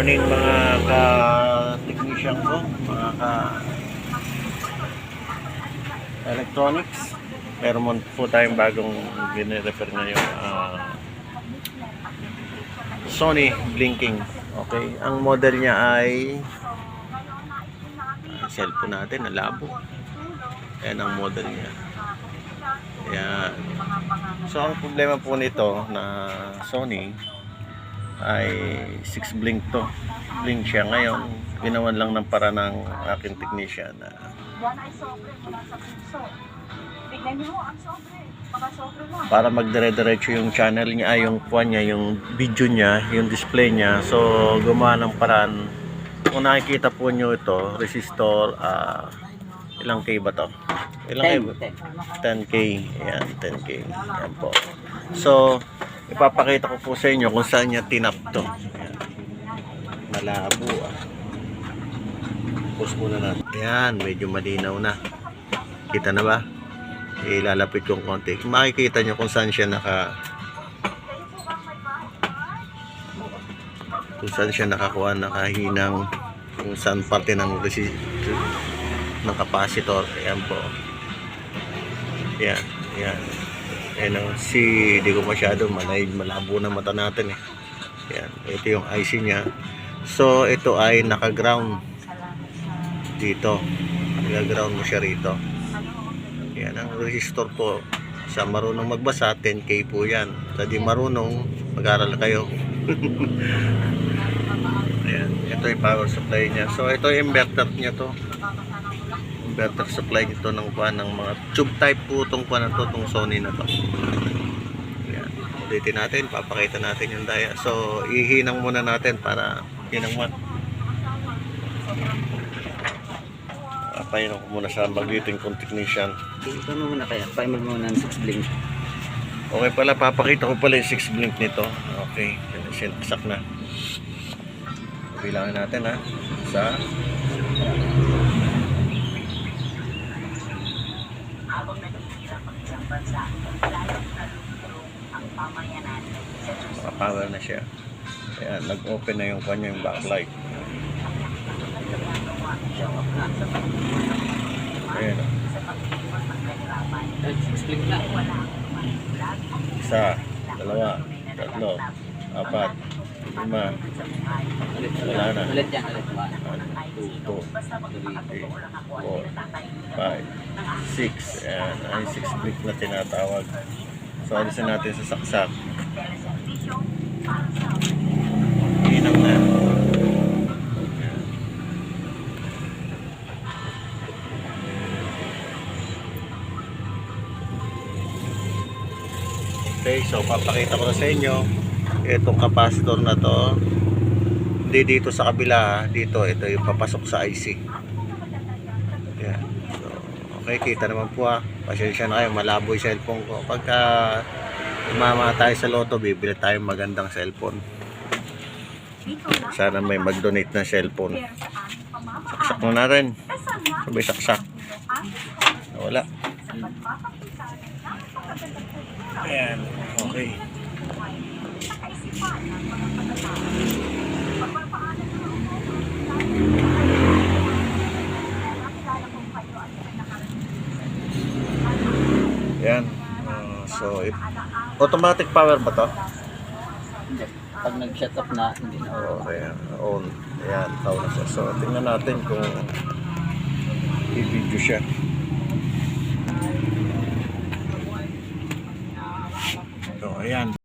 morning mga ka-technician ko, mga ka-electronics. Meron po tayong bagong bine-refer ngayon, Sony blinking. Okay, ang model niya ay cellphone natin, nalabo. Ayan ang model niya. Ayan. So ang problema po nito na Sony ay 6 blink to. Blink siya ngayon. Ginawan lang ng para ng aking technician na para magdire-diretso yung channel niya, yung puwan niya, yung video niya, yung display niya. So gumawa ng paraan. Kung nakikita po nyo ito, resistor, ilang K ba to? Ilang K ba? 10K. Ayan, 10K. Ayan po. So ipapakita ko po sa inyo kung saan niya tinap to. Ayan. Malabo Pause muna natin. Ayan, medyo malinaw na. Kita na ba? Ilalapit kong konti. Makikita nyo kung saan siya nakakuha, nakahinang kung saan parte ng capacitor. Ayan po. Ayan, ayan. Ayan ang di ko masyado malabo na mata natin eh. Ayan, ito yung IC nya. So ito ay naka-ground dito. Naka-ground mo siya rito. Ayan ang resistor po. Sa marunong magbasa, 10K po yan. Sa di marunong, mag-aral kayo. Ayan, ito yung power supply nya. So ito yung inverter nya to. Inverter supply nito ng mga tube type po itong itong Sony na to. Ayan. Ulitin natin, papakita natin yung daya. So ihinang muna natin para hinang mo. Papahinang ko muna sa magiting kong technician. Ito muna kaya, paimag muna ng 6 blink. Okay pala, papakita ko pala yung 6 blink nito. Okay, sinaksak na. Bilangin natin ha. Sa power na siya. Ayan, nag-open na yung kanya yung backlight. Ayan. Isa, dalawa, tatlo, apat, lima. Wala na. 1, 2, 3, 4, 5, 6. Ayan, ay 6 blink na tinatawag. So alisin natin sa saksak. Hinang na. Okay, so papakita ko na sa inyo itong capacitor na to. Hindi dito sa kabila, dito ito yung papasok sa IC. Ayan. So, okay, kita naman po pasensya na kayo, malabo yung cellphone ko. Pagka umama tayo sa loto, bibili tayo magandang cellphone. Sana may mag-donate ng cellphone. Saksak na natin. Sabay saksak. Wala. Ayan, okay. Ayan. So, automatic power ba to? Hindi. Pag nag-shut off na, hindi na. Okay, on. Ayan, tao na siya. So, tingnan natin kung i-video siya. So, ayan.